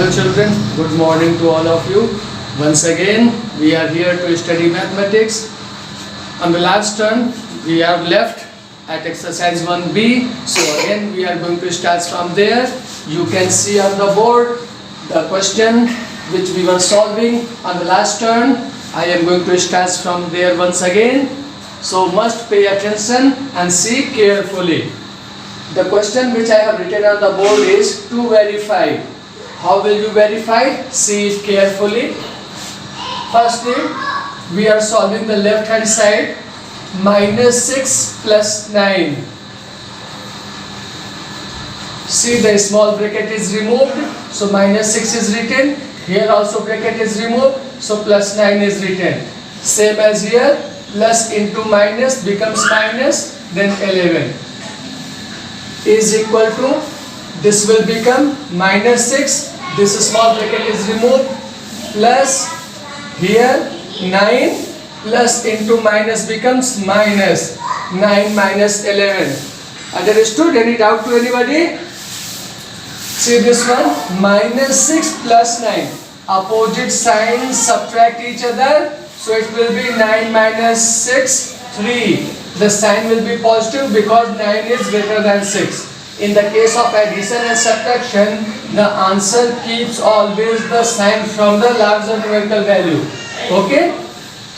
Hello children, good morning to all of you. Once again, we are here to study mathematics. On the last turn, we are left at exercise 1B. So again, we are going to start from there. You can see on the board the question which we were solving on the last turn. I am going to start from there once again. So must pay attention and see carefully. The question which I have written on the board is to verify. How will you verify? See it carefully. Firstly, we are solving the left hand side. Minus 6 plus 9. See, the small bracket is removed. So minus 6 is written. Here also bracket is removed. So plus 9 is written. Same as here. Plus into minus becomes minus. Then 11 is equal to, this will become minus 6, this small bracket is removed, plus here 9 plus into minus becomes minus 9 minus 11. Understood? Any doubt to anybody? See this one, minus 6 plus 9. Opposite signs subtract each other, so it will be 9 minus 6, 3. The sign will be positive because 9 is greater than 6. In the case of addition and subtraction, the answer keeps always the sign from the larger numerical value. Okay?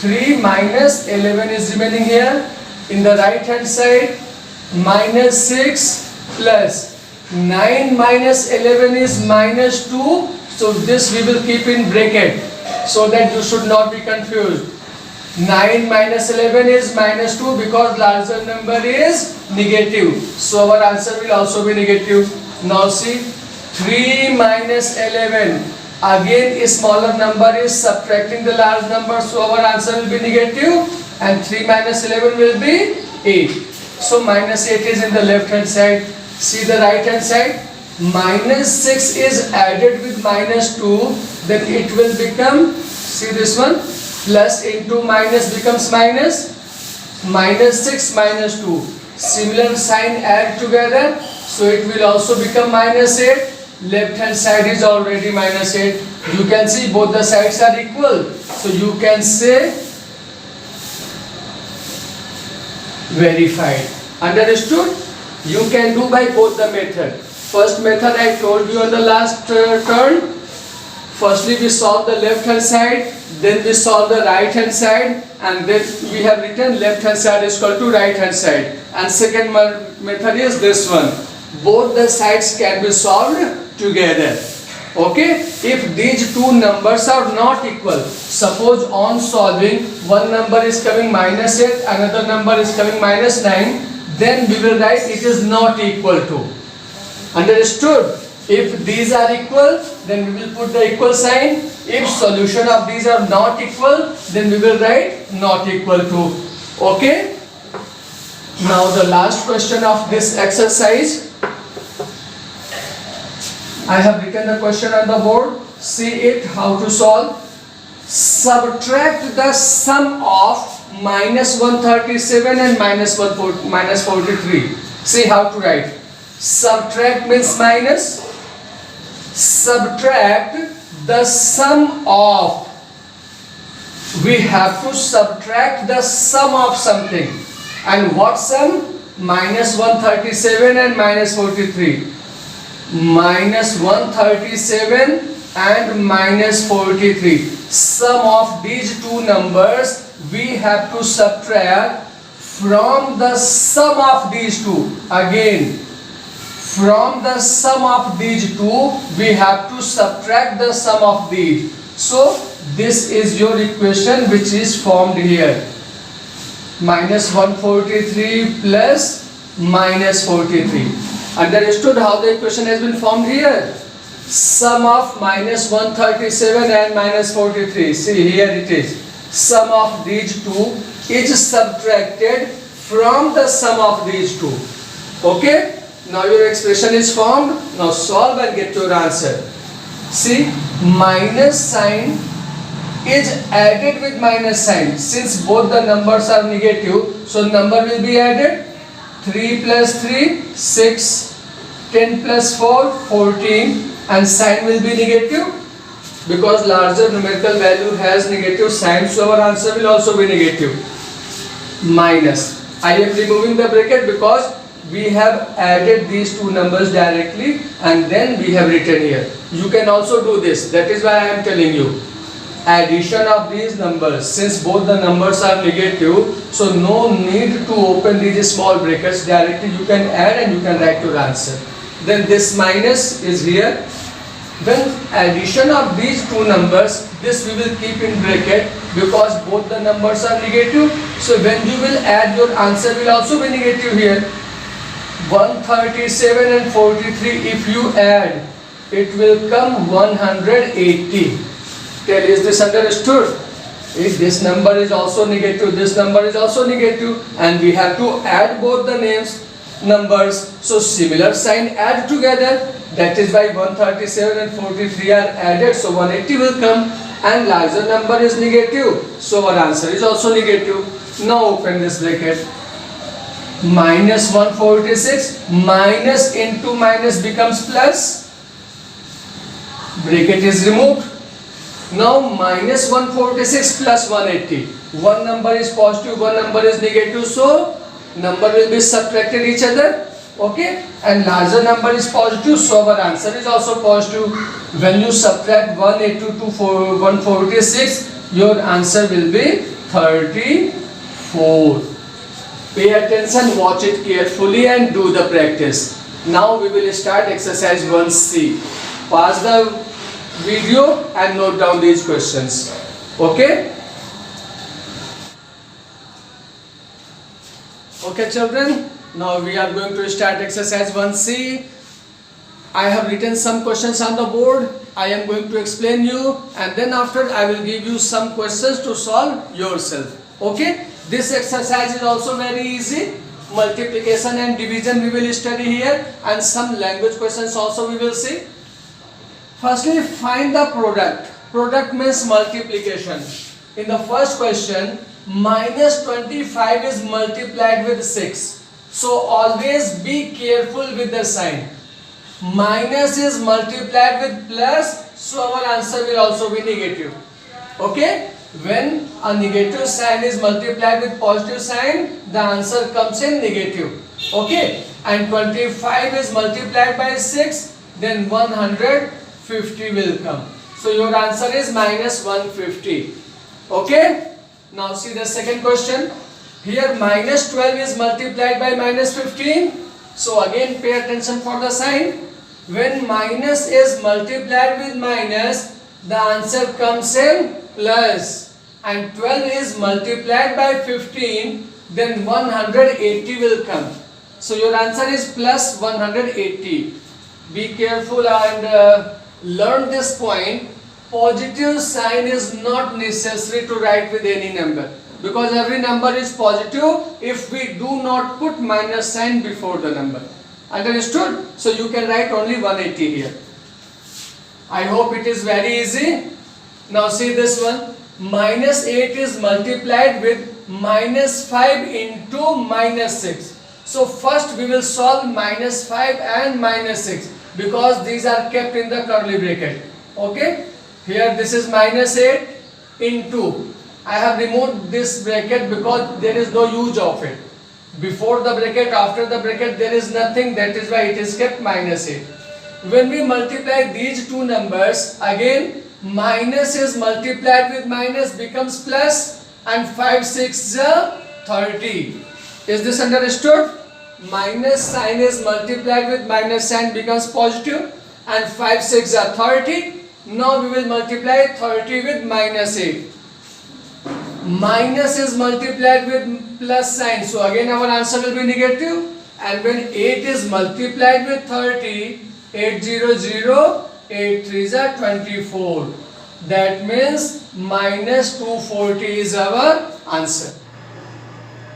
3 minus 11 is remaining here. In the right hand side, minus 6 plus 9 minus 11 is minus 2. So this we will keep in bracket so that you should not be confused. 9 minus 11 is minus 2 because larger number is negative. So our answer will also be negative. Now see, 3 minus 11. Again a smaller number is subtracting the large number. So our answer will be negative. And 3 minus 11 will be 8. So minus 8 is in the left hand side. See the right hand side. Minus 6 is added with minus 2. Then it will become, see this one, plus into minus becomes minus, minus 6 minus 2. Similar sign add together, so it will also become minus 8. Left hand side is already minus 8. You can see both the sides are equal. So you can say verified. Understood? You can do by both the method. First method I told you on the last turn. Firstly we solve the left hand side, then we solve the right hand side, and then we have written left hand side is equal to right hand side. And second method is this one. Both the sides can be solved together. Okay? If these two numbers are not equal, suppose on solving one number is coming minus 8, another number is coming minus 9, then we will write it is not equal to. Understood? If these are equal, then we will put the equal sign. If solution of these are not equal, then we will write not equal to. Okay? Now the last question of this exercise. I have written the question on the board. See it, how to solve. Subtract the sum of minus 137 and minus 43. See how to write. Subtract means minus. Subtract the sum of. We have to subtract the sum of something. And what sum? Minus 137 and minus 43. Minus 137 and minus 43. Sum of these two numbers we have to subtract from the sum of these two. Again, from the sum of these two, we have to subtract the sum of these. So, this is your equation which is formed here. Minus 143 plus minus 43. Understood how the equation has been formed here? Sum of minus 137 and minus 43. See, here it is. Sum of these two is subtracted from the sum of these two. Okay? Now your expression is formed. Now solve and get your answer. See, minus sign is added with minus sign. Since both the numbers are negative, so number will be added. 3 plus 3, 6. 10 plus 4, 14. and sign will be negative because larger numerical value has negative sign, so our answer will also be negative. Minus. I am removing the bracket because we have added these two numbers directly and then we have written here. You can also do this. That is why I am telling you. Addition of these numbers, since both the numbers are negative, so no need to open these small brackets. Directly you can add and you can write your answer. Then this minus is here. When addition of these two numbers, this we will keep in bracket because both the numbers are negative. So when you will add, your answer will also be negative here. 137 and 43, if you add, it will come 180. Tell, is this understood? If this number is also negative, this number is also negative, and we have to add both the numbers, so similar sign add together. That is why 137 and 43 are added, so 180 will come, and larger number is negative, so our answer is also negative. Now open this bracket. Minus 146, minus into minus becomes plus. Bracket is removed. Now minus 146 plus 180. One number is positive, one number is negative, so number will be subtracted each other. Okay, and larger number is positive, so our answer is also positive. When you subtract 180 to 146, your answer will be 34. Pay attention, watch it carefully and do the practice. Now we will start exercise 1C. Pause the video and note down these questions. Okay? Okay children, now we are going to start exercise 1C. I have written some questions on the board. I am going to explain you, and then after I will give you some questions to solve yourself. Okay? This exercise is also very easy. Multiplication and division we will study here, and some language questions also we will see. Firstly, find the product. Product means multiplication. In the first question, minus 25 is multiplied with 6. So always be careful with the sign. Minus is multiplied with plus, so our answer will also be negative. Okay? When a negative sign is multiplied with positive sign, the answer comes in negative. Okay? And 25 is multiplied by 6, then 150 will come. So your answer is minus 150. Okay? Now see the second question. Here minus 12 is multiplied by minus 15. So again pay attention for the sign. When minus is multiplied with minus, the answer comes in plus. And 12 is multiplied by 15, then 180 will come. So your answer is plus 180. Be careful and learn this point. Positive sign is not necessary to write with any number, because every number is positive if we do not put minus sign before the number. Understood? So you can write only 180 here. I hope it is very easy. Now see this one. Minus 8 is multiplied with minus 5 into minus 6. So first we will solve minus 5 and minus 6, because these are kept in the curly bracket. Okay? Here this is minus 8 into. I have removed this bracket because there is no use of it. Before the bracket, after the bracket, there is nothing. That is why it is kept minus 8. When we multiply these two numbers, again minus is multiplied with minus becomes plus, and 5 6 30. Is this understood? Minus sign is multiplied with minus sign becomes positive, and 5 6 30. Now we will multiply 30 with minus 8. Minus is multiplied with plus sign, so again our answer will be negative. And when 8 is multiplied with 30, 8 0 0, 8 3s are 24. That means minus 240 is our answer.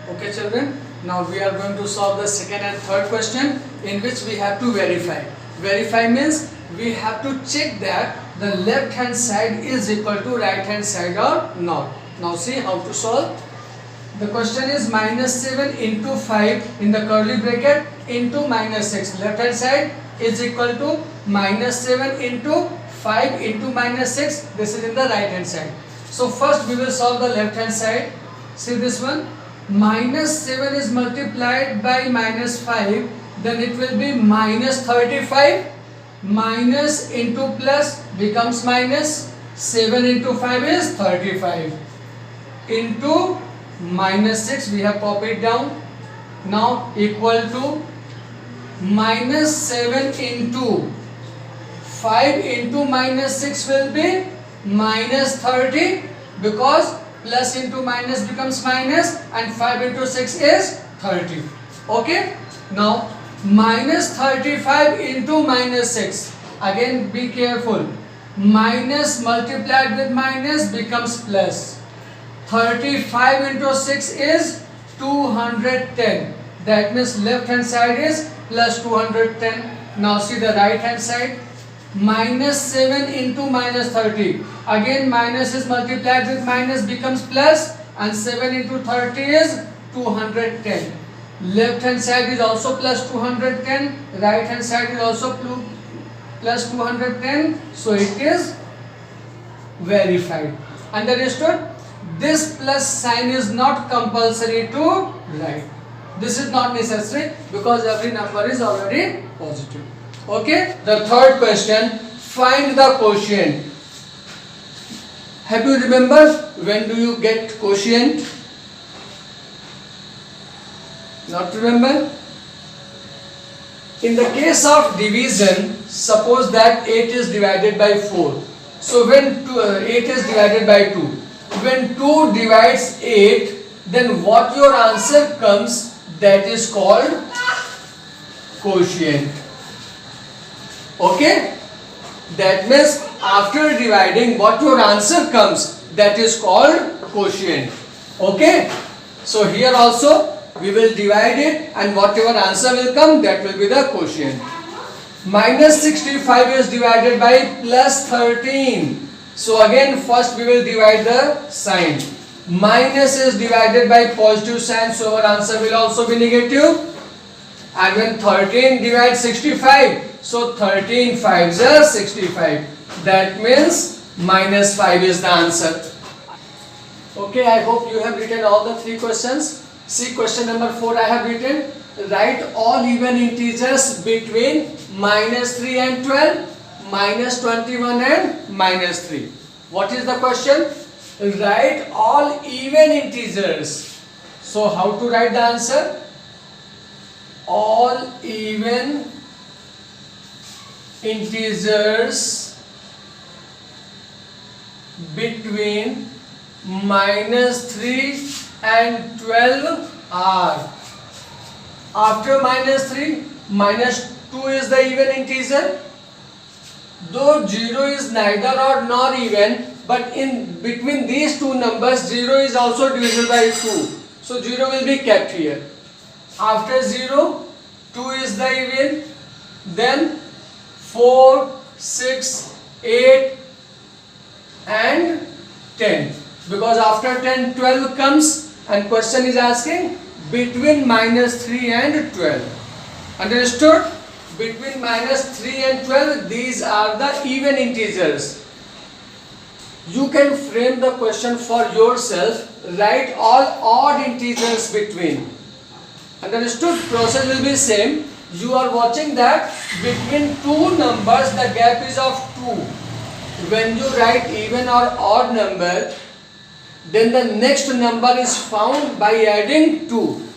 Okay children, now we are going to solve the second and third question, in which we have to verify. Verify means we have to check that the left hand side is equal to right hand side or not. Now see how to solve. The question is minus 7 into 5 in the curly bracket into minus 6. Left hand side is equal to minus 7 into 5 into minus 6. This is in the right hand side. So first we will solve the left hand side. See this one, minus 7 is multiplied by minus 5, then it will be minus 35. Minus into plus becomes minus. 7 into 5 is 35 into minus 6, we have copied down. Now equal to minus 7 into 5 into minus 6 will be minus 30, because plus into minus becomes minus, and 5 into 6 is 30. Okay. Now minus 35 into minus 6. Again be careful. Minus multiplied with minus becomes plus. 35 into 6 is 210. That means left hand side is plus 210. Now see the right hand side. Minus 7 into minus 30. Again minus is multiplied with minus becomes plus, and 7 into 30 is 210. Left hand side is also plus 210. Right hand side is also plus 210. So it is verified. Understood? This plus sign is not compulsory to write. This is not necessary because every number is already positive. Okay. The third question, find the quotient. Have you remember when do you get quotient? Not remember? In the case of division, suppose that 8 is divided by 4. So when 8 is divided by 2, when 2 divides 8, then what your answer comes, that is called quotient. Okay? That means after dividing, what your answer comes, that is called quotient. Okay? So here also we will divide it, and whatever answer will come, that will be the quotient. Minus 65 is divided by plus 13. So again first we will divide the sign. Minus is divided by positive sign, so our answer will also be negative. And when 13 divides 65, so 13 5s are 65. That means minus 5 is the answer. Okay, I hope you have written all the 3 questions. See question number 4 I have written. Write all even integers between minus 3 and 12, minus 21 and minus 3. What is the question? Write all even integers. So how to write the answer? All even integers between minus 3 and 12 are. After minus 3, minus 2 is the even integer. Though 0 is neither odd nor even, but in between these two numbers 0 is also divisible by 2. So 0 will be kept here. After 0, 2 is the even, then 4, 6, 8 and 10. Because after 10, 12 comes, and question is asking between minus 3 and 12. Understood? Between minus 3 and 12, these are the even integers. You can frame the question for yourself. Write all odd integers between. Understood? Process will be same. You are watching that between two numbers the gap is of 2. When you write even or odd number, then the next number is found by adding 2.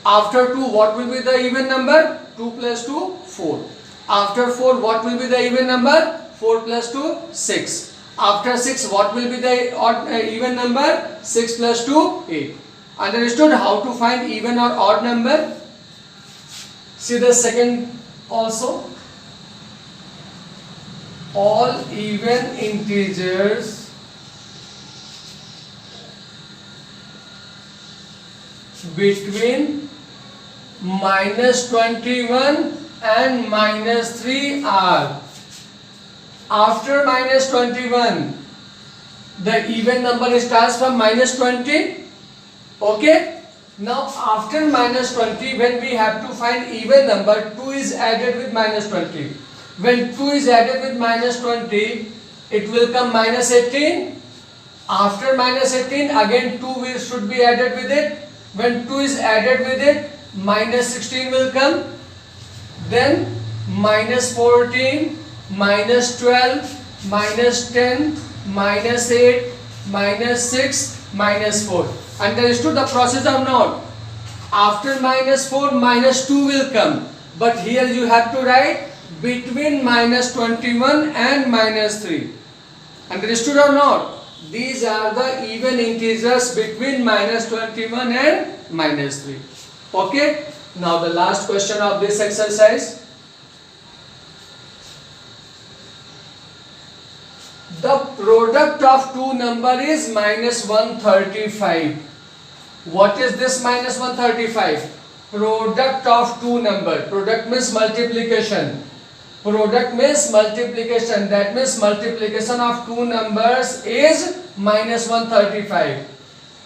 After 2, what will be the even number? 2 plus 2, 4. After 4, what will be the even number? 4 plus 2, 6. After 6, what will be the odd even number? 6 plus 2, 8. Understood how to find even or odd number? See the second also. All even integers between minus 21 and minus 3 are. After minus 21, the even number starts from minus 20. Okay? Now after minus 20, when we have to find even number, 2 is added with minus 20. When 2 is added with minus 20, it will come minus 18. After minus 18, again 2 should be added with it. When 2 is added with it, minus 16 will come. Then minus 14, minus 12, minus 10, minus 8, minus 6, minus 4. Understood the process or not? After minus 4, minus 2 will come. But here you have to write between minus 21 and minus 3. Understood or not? These are the even integers between minus 21 and minus 3. Okay? Now the last question of this exercise. The product of two numbers is minus 135. What is this minus 135? Product of two numbers. Product means multiplication. Product means multiplication. That means multiplication of two numbers is minus 135.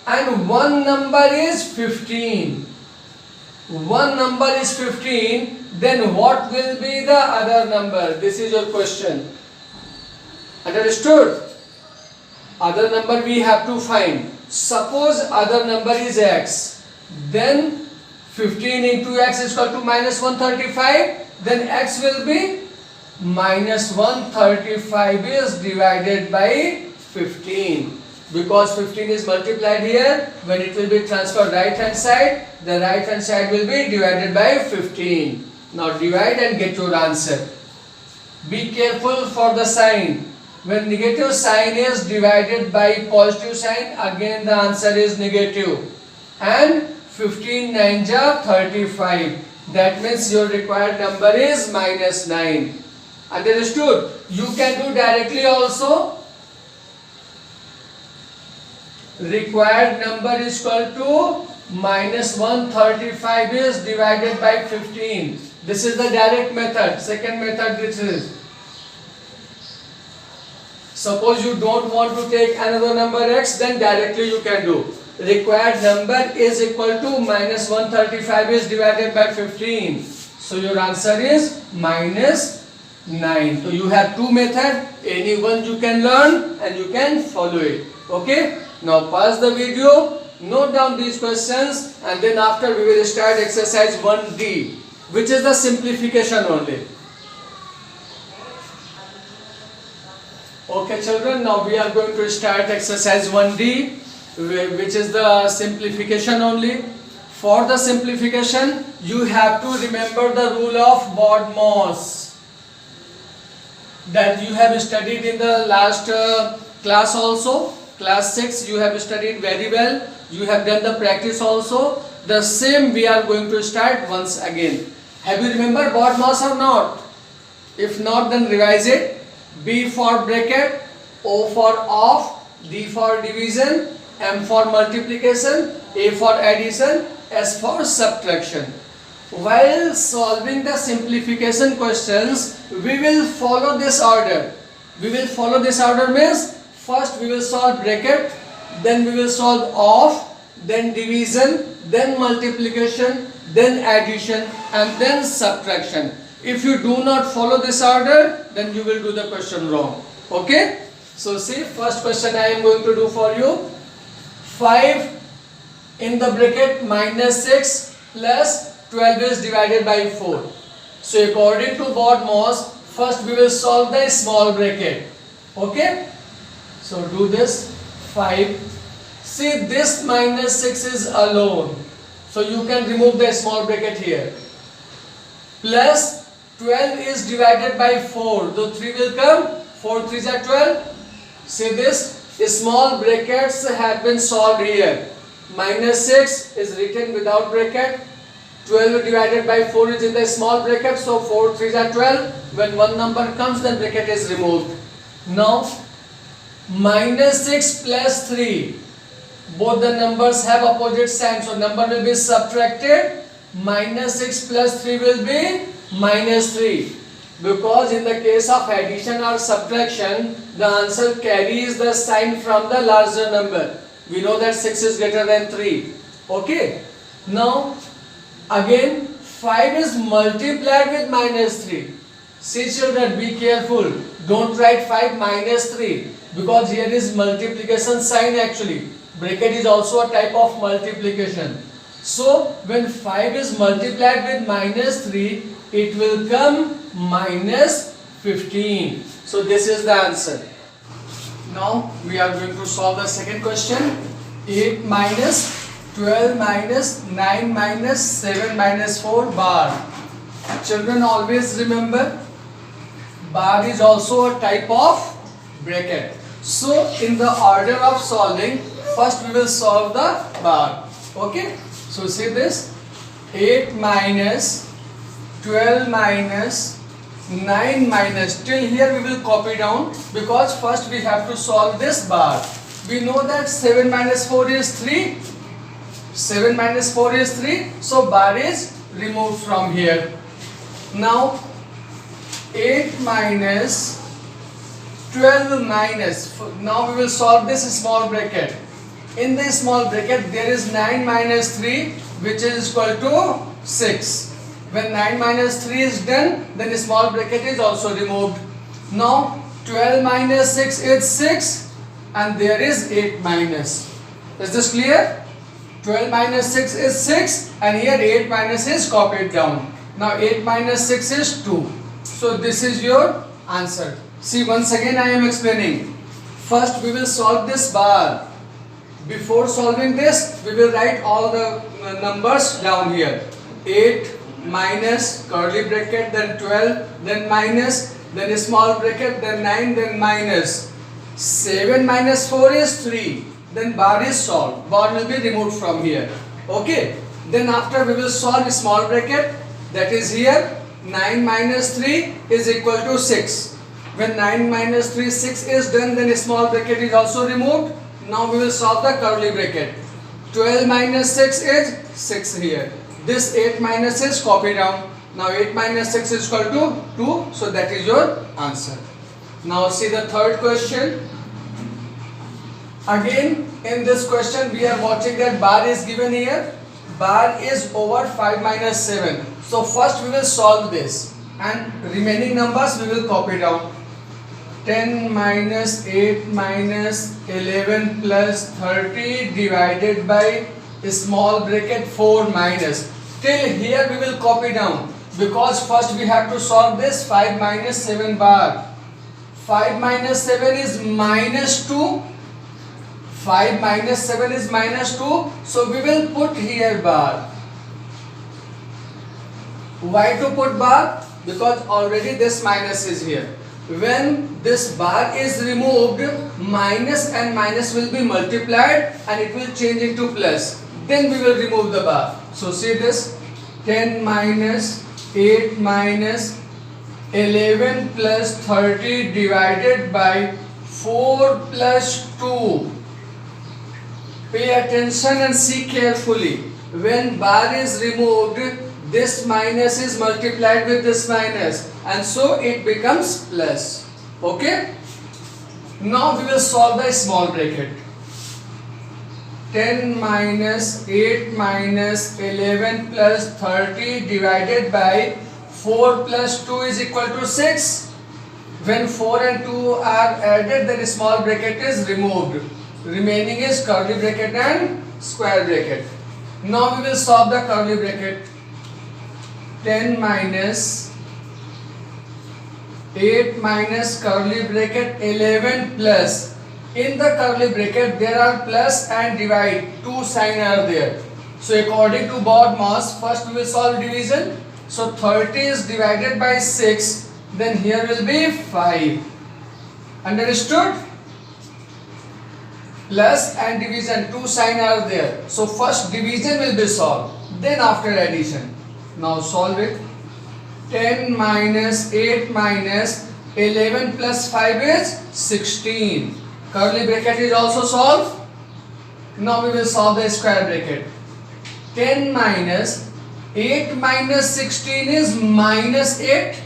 And one number is 15. One number is 15. Then what will be the other number? This is your question. Understood? Other number we have to find. Suppose other number is x. Then 15 into x is equal to minus 135. Then x will be minus 135 is divided by 15. Because 15 is multiplied here, when it will be transferred right hand side, the right hand side will be divided by 15. Now divide and get your answer. Be careful for the sign. When negative sign is divided by positive sign, again the answer is negative. And 15 9 ja 35. That means your required number is minus 9. Understood? You can do directly also. Required number is equal to minus 135 is divided by 15. This is the direct method. Second method this is. Suppose you don't want to take another number x, then directly you can do. Required number is equal to minus 135 is divided by 15. So your answer is minus 9. So you have two methods. Any one you can learn and you can follow it. Okay? Now pause the video, note down these questions, and then after we will start exercise 1D, which is the simplification only. Okay children, now we are going to start exercise 1D, which is the simplification only. For the simplification, you have to remember the rule of BODMAS that you have studied in the last class also. Class 6 you have studied very well. You have done the practice also. The same we are going to start once again. Have you remembered BODMAS or not? If not, then revise it. B for bracket, O for off, D for division, M for multiplication, A for addition, S for subtraction. While solving the simplification questions, we will follow this order. We will follow this order means first we will solve bracket, then we will solve off, then division, then multiplication, then addition, and then subtraction. If you do not follow this order, then you will do the question wrong. Okay? So see, first question I am going to do for you. 5 in the bracket minus 6 plus 12 is divided by 4. So according to BODMAS, first we will solve the small bracket. Okay? So do this. 5. See, this minus 6 is alone. So you can remove the small bracket here. Plus 12 is divided by 4. So 3 will come. 4 3s are 12. See this? Small brackets have been solved here. Minus 6 is written without bracket. 12 divided by 4 is in the small bracket. So 4 3s are 12. When one number comes, then bracket is removed. Now, minus 6 plus 3. Both the numbers have opposite signs. So number will be subtracted. Minus 6 plus 3 will be minus 3, because in the case of addition or subtraction, the answer carries the sign from the larger number. We know that 6 is greater than 3. Okay. Now again 5 is multiplied with minus 3. See children, be careful. Don't write 5 minus 3 because here is multiplication sign actually. Bracket is also a type of multiplication. So when 5 is multiplied with minus 3, it will come minus 15. So this is the answer. Now we are going to solve the second question. 8 minus 12 minus 9 minus 7 minus 4 bar. Children, always remember, bar is also a type of bracket. So in the order of solving, first we will solve the bar. Okay. So see this, 8 minus 12 minus 9 minus, till here we will copy down because first we have to solve this bar. We know that 7 minus 4 is 3. 7 minus 4 is 3. So bar is removed from here. Now 8 minus 12 minus, now we will solve this small bracket. In the small bracket there is 9 minus 3 which is equal to 6. When 9 minus 3 is done, then the small bracket is also removed. Now 12 minus 6 is 6 and there is 8 minus. Is this clear? 12 minus 6 is 6 and here 8 minus is copied down. Now 8 minus 6 is 2. So this is your answer. See, once again I am explaining. First we will solve this bar. Before solving this, we will write all the numbers down here. 8 minus curly bracket, then 12, then minus, then a small bracket, then 9, then minus. 7 minus 4 is 3. Then bar is solved. Bar will be removed from here. Okay. Then after we will solve a small bracket, that is here. 9 minus 3 is equal to 6. When 9 minus 3, 6 is done, then a small bracket is also removed. Now we will solve the curly bracket. 12 minus 6 is 6 here. This 8 minus is copied down. Now 8 minus 6 is equal to 2. So that is your answer. Now see the third question. Again in this question we are watching that bar is given here. Bar is over 5 minus 7. So first we will solve this and remaining numbers we will copy down. 10 minus 8 minus 11 plus 30 divided by small bracket 4 minus. Till here we will copy down because first we have to solve this 5 minus 7 bar. 5 minus 7 is minus 2. 5 minus 7 is minus 2. So we will put here bar. Why to put bar? Because already this minus is here. When this bar is removed, minus and minus will be multiplied and it will change into plus. Then we will remove the bar. So see this, 10 minus 8 minus 11 plus 30 divided by 4 plus 2. Pay attention and see carefully. When bar is removed, this minus is multiplied with this minus and so it becomes plus. Okay. Now we will solve the small bracket. 10 minus 8 minus 11 plus 30 divided by 4 plus 2 is equal to 6. When 4 and 2 are added, then small bracket is removed. Remaining is curly bracket and square bracket. Now we will solve the curly bracket. 10 minus 8 minus curly bracket 11 plus. In the curly bracket there are plus and divide. Two signs are there. So according to BODMAS, first we will solve division. So 30 is divided by 6. Then here will be 5. Understood? Plus and division, two signs are there. So first division will be solved. Then after addition. Now solve it. 10 minus 8 minus 11 plus 5 is 16. Curly bracket is also solved. Now we will solve the square bracket. 10 minus 8 minus 16 is minus 8.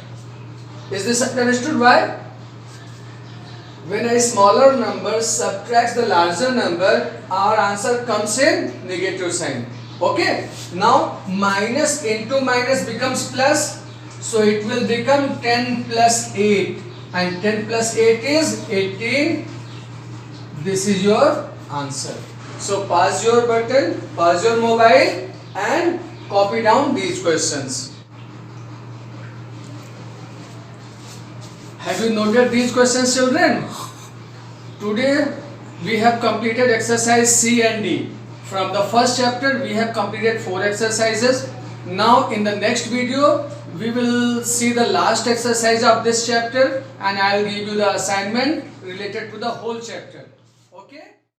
Is this understood why? When a smaller number subtracts the larger number, our answer comes in negative sign. Okay, now minus into minus becomes plus, so it will become 10 plus 8, and 10 plus 8 is 18. This is your answer. So pass your button, pass your mobile and copy down these questions. Have you noted these questions, children? Today we have completed exercise C and D. From the first chapter we have completed 4 exercises. Now in the next video we will see the last exercise of this chapter, and I will give you the assignment related to the whole chapter.